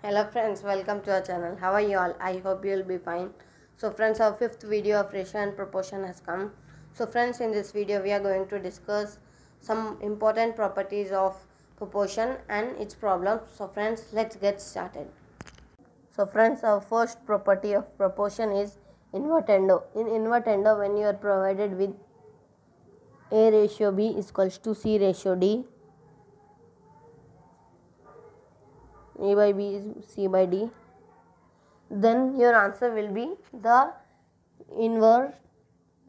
Hello friends, welcome to our channel. How are you all? I hope you will be fine. So friends, our fifth video of ratio and proportion has come. So friends, in this video we are going to discuss some important properties of proportion and its problems. So friends, let's get started. So friends, our first property of proportion is invertendo. In invertendo, when you are provided with A ratio B is equals to C ratio D, A by B is C by D, then your answer will be the inverse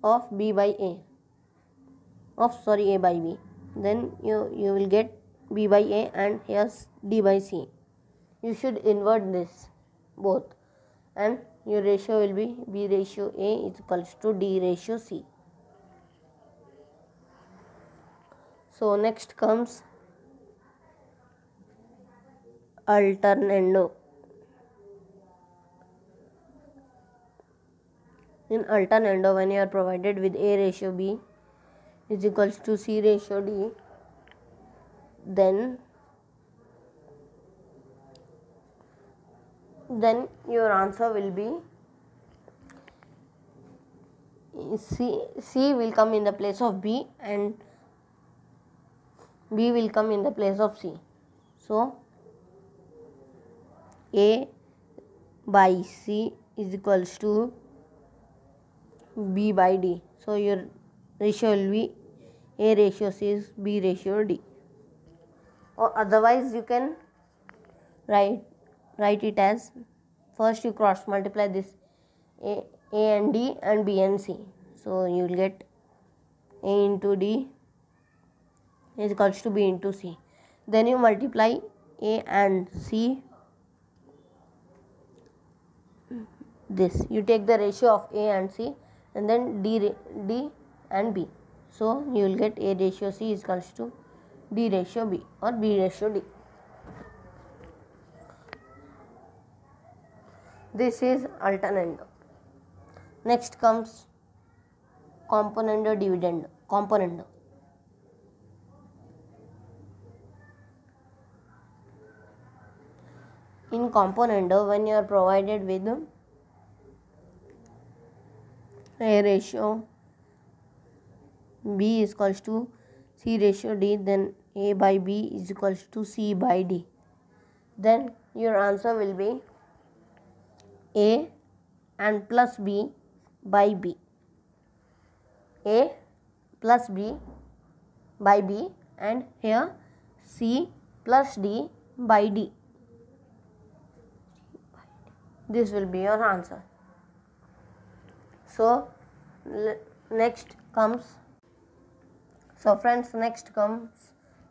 of B by A A by B. Then you will get B by A and here's D by C. You should invert this both and your ratio will be B ratio A is equals to D ratio C. So next comes alternando. In alternando, when you are provided with A ratio B is equals to C ratio D, then your answer will be C will come in the place of B and B will come in the place of C. So A by C is equals to B by D. So your ratio will be A ratio C is B ratio D. Or otherwise you can write it as, first you cross multiply this A and D and B and C. So you will get A into D is equals to B into C. Then you multiply A and C. This you take the ratio of A and C and then D and B. So you will get A ratio C is equals to D ratio B or B ratio D. This is alternando. Next comes componendo dividendo. Componendo. In componendo, when you are provided with A ratio B is equals to C ratio D, then A by B is equals to C by D. Then your answer will be A and plus B by B. A plus B by B and here C plus D by D. This will be your answer. So next comes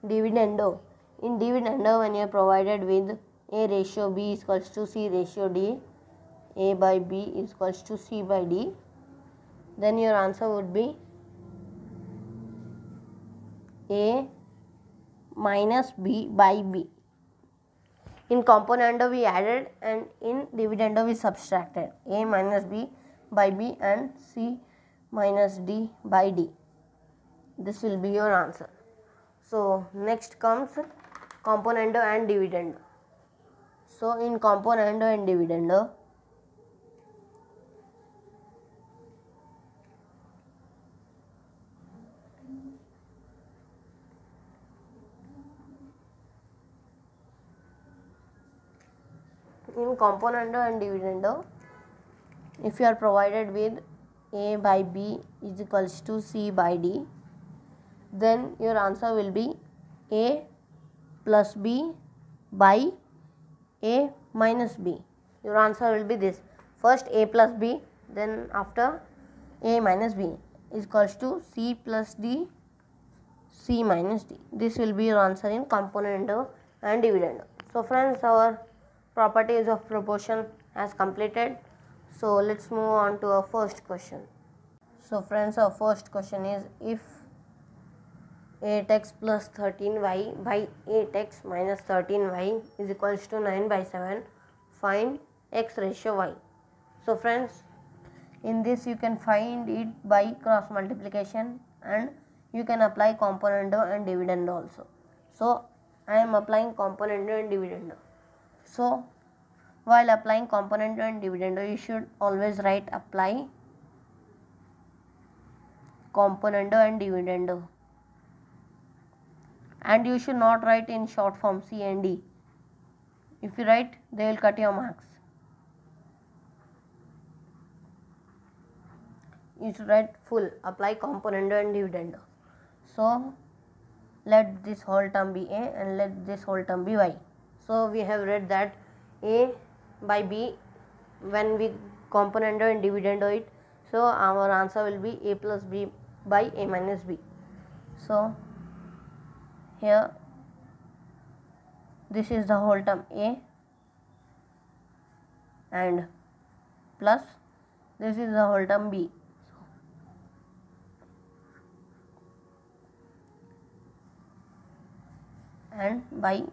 dividendo. In dividendo, when you are provided with A ratio B is equals to C ratio D, A by B is equals to C by D, then your answer would be A minus B by B. In componendo we added and in dividendo we subtracted. A minus B by B and C minus D by D. This will be your answer. So next comes componendo and dividendo. So in componendo and dividendo, if you are provided with A by B is equals to C by D, then your answer will be A plus B by A minus B. Your answer will be this. First A plus B, then after A minus B is equals to C plus D, C minus D. This will be your answer in componendo and dividendo. So friends, our properties of proportion has completed. So let's move on to our first question. So friends, our first question is, if 8x plus 13y by 8x minus 13y is equals to 9 by 7, find x ratio y. So friends, in this you can find it by cross multiplication and you can apply componendo and dividendo also. So I am applying componendo and dividendo. So while applying componendo and dividendo, you should always write apply componendo and dividendo, and you should not write in short form C and D. If you write, they will cut your marks. You should write full apply componendo and dividendo. So let this whole term be a and let this whole term be y. So we have read that a by b, when we componendo and dividendo it, so our answer will be a plus b by a minus b. So here this is the whole term a and plus this is the whole term b. And by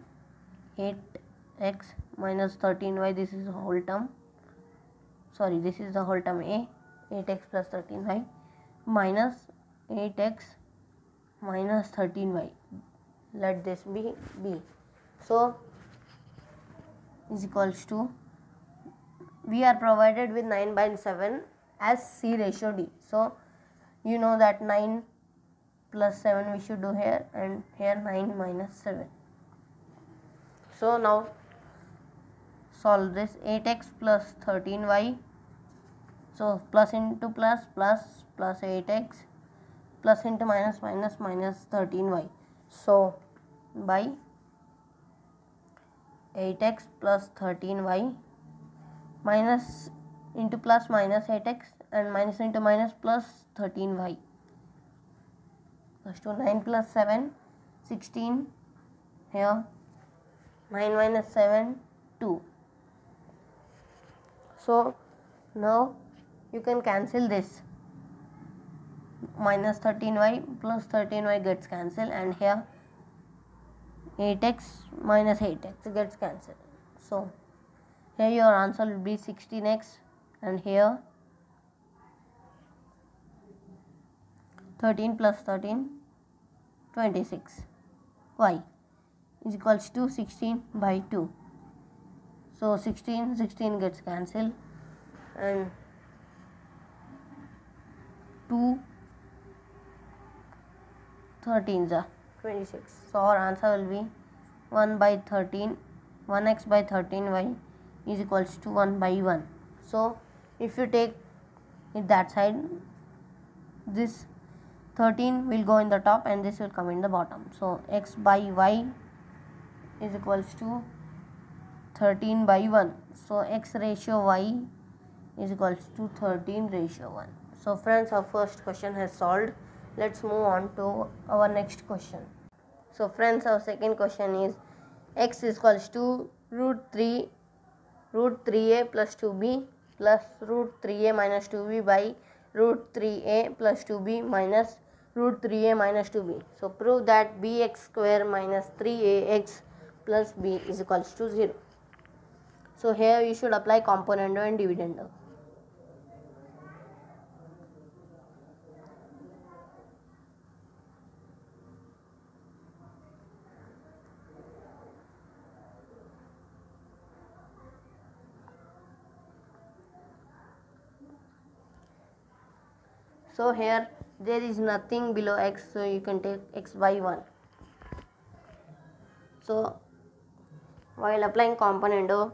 8x minus 13y, this is the whole term, sorry, this is the whole term a, 8x plus 13y minus 8x minus 13y, let this be b. So is equals to, we are provided with 9 by 7 as C ratio D. So you know that 9 plus 7 we should do here, and here 9 minus 7. So now solve this. 8x plus 13y, so plus into plus, plus 8x, plus into minus, minus 13y. So by 8x plus 13y minus into plus minus 8x and minus into minus plus 13y, plus 2, 9 plus 7, 16, here 9 minus 7, 2. So now you can cancel this, minus 13y plus 13y gets cancelled, and here 8x minus 8x gets cancelled. So here your answer will be 16x, and here 13 plus 13, 26. Y is equals to 16 by 2. So 16 gets cancelled, and 2 13s are 26. So our answer will be 1 by 13, 1x by 13y is equals to 1 by 1. So if you take it that side, this 13 will go in the top and this will come in the bottom. So x by y is equals to 13 by 1. So x ratio y is equals to 13 ratio 1. So friends, our first question has solved. Let's move on to our next question. So friends, our second question is x is equals to root 3a plus 2b plus root 3a minus 2b by root 3a plus 2b minus root 3a minus 2b. So prove that bx square minus 3ax plus b is equals to 0. So here you should apply componendo and dividendo. So here there is nothing below x, so you can take x by 1. So while applying componendo,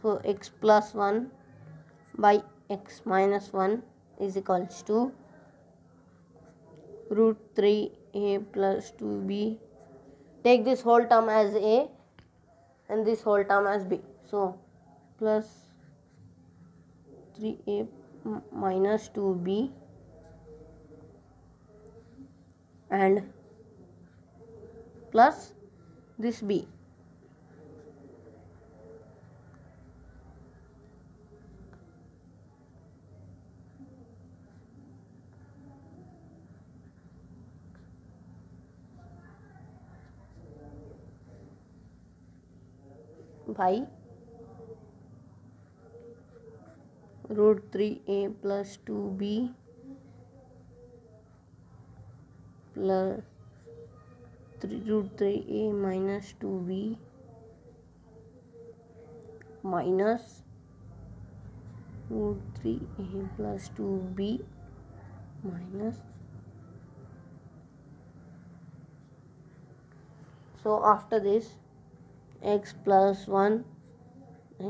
so x plus 1 by x minus 1 is equals to root 3a plus 2b. Take this whole term as a and this whole term as b. So plus 3a minus 2b and plus this b. By root 3a plus 2b plus root 3a minus 2b minus root 3a plus 2b minus. So after this, x plus 1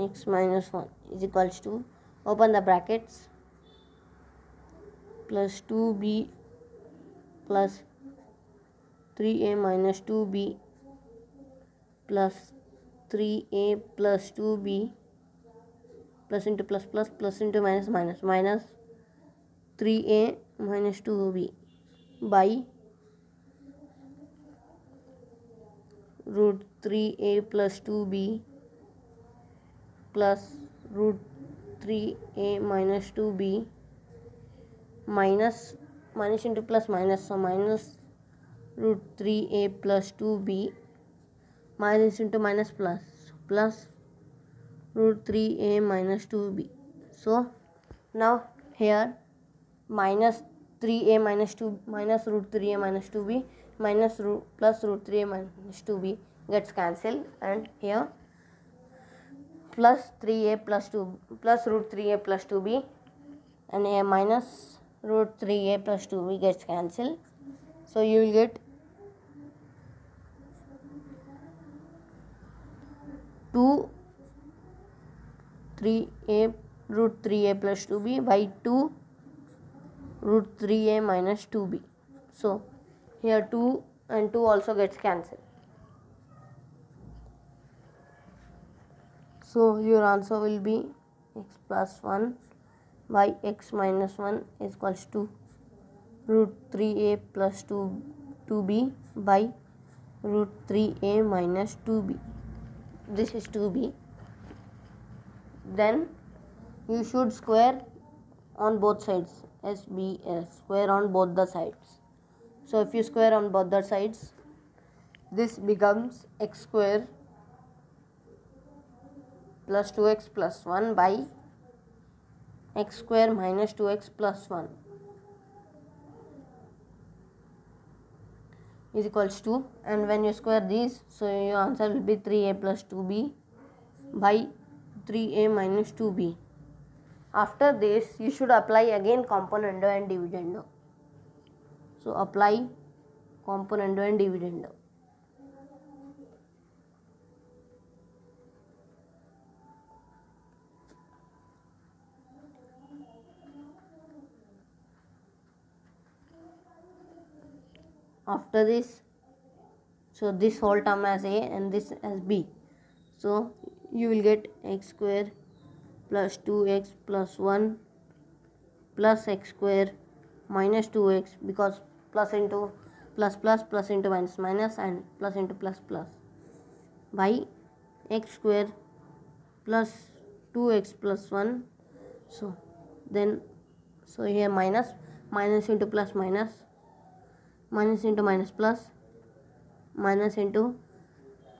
x minus 1 is equals to, open the brackets, plus 2b plus 3a minus 2b plus 3a plus 2b plus into plus into minus 3a minus 2b by root 3a plus 2b plus root 3a minus 2b minus into plus, so minus root 3a plus 2b minus into minus plus root 3a minus 2b. So now here minus 3a minus 2 minus root 3a minus 2b minus plus root 3a minus 2b gets cancelled, and here plus 3a plus 2 plus root 3a plus 2b and a minus root 3a plus 2b gets cancelled. So you will get 2 3a root 3a plus 2b by 2 root 3a minus 2b. So here 2 and 2 also gets cancelled. So your answer will be x plus 1 by x minus 1 is equals to root 3a plus 2b by root 3a minus 2b. This is 2b. Then you should square on both sides. Square on both the sides. So if you square on both the sides, this becomes x square plus 2x plus 1 by x square minus 2x plus 1 is equals to, and when you square these, so your answer will be 3a plus 2b by 3a minus 2b. After this, you should apply again componendo and dividendo. So apply componendo and dividendo. After this, so this whole term as a and this as b. So you will get x square plus 2x plus 1 plus x square minus 2x, because plus into plus into minus and plus into plus by x square plus 2x plus 1. So then, so here minus into plus into minus into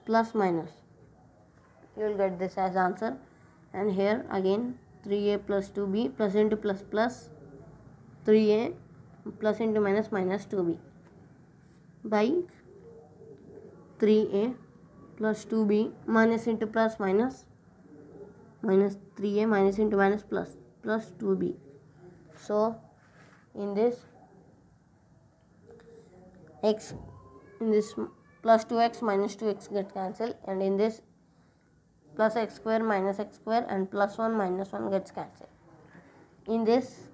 plus minus, you will get this as answer. And here again 3a plus 2b plus into plus 3a plus into minus 2b by 3a plus 2b minus into plus minus 3a minus into minus plus 2b. So in this x, in this plus 2x minus 2x get cancelled, and in this plus x square minus x square and plus 1 minus 1 gets cancelled. In this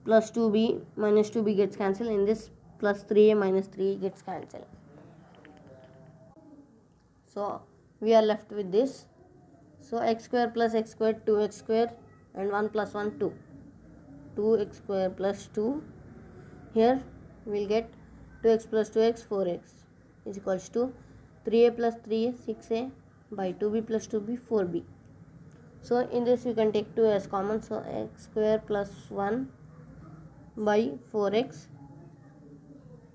plus 2b minus 2b gets cancelled. In this plus 3a minus 3 gets cancelled. So we are left with this. So x square plus x square 2x square and 1 plus 1 2. 2x square plus 2. Here we will get 2x plus 2x 4x is equals to 3a plus 3a 6a by 2b plus 2b 4b. So in this you can take 2 as common. So x square plus 1 by 4x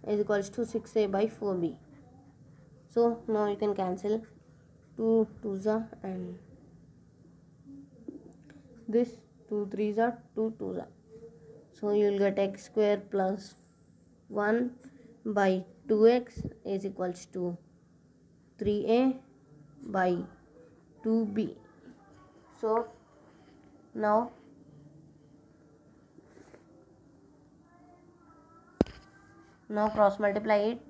is equals to 6a by 4b. So now you can cancel 2 2s are, and this 2 3s are 2 2s are. So you will get x square plus 1 by 2x is equals to 3a by 2b. So now cross multiply it.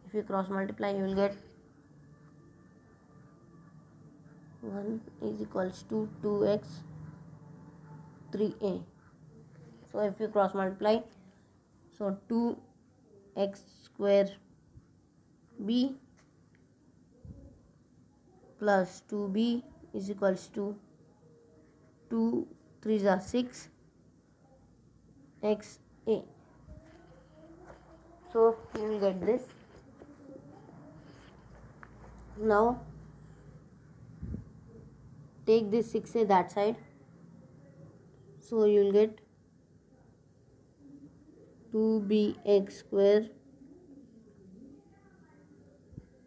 If you cross multiply, you will get 1 is equals to 2x 3a. So if you cross multiply, so 2x square b plus 2b is equals to 2 3s are 6 x a. So you will get this. Now take this 6a that side, so you will get 2bx square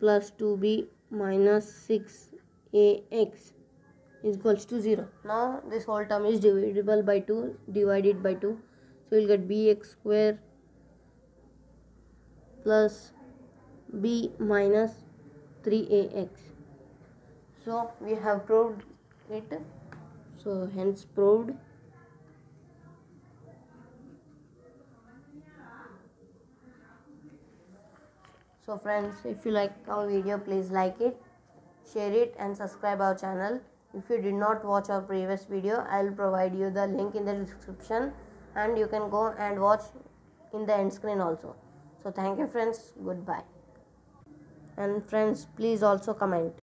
plus 2b minus 6ax is equals to 0. Now this whole term is divisible by 2, divided by 2, so you will get bx square plus b minus 3ax. So we have proved it, so hence proved. So friends, if you like our video, please like it, share it and subscribe our channel. If you did not watch our previous video, I will provide you the link in the description, and you can go and watch in the end screen also. So thank you friends, goodbye. And friends, please also comment.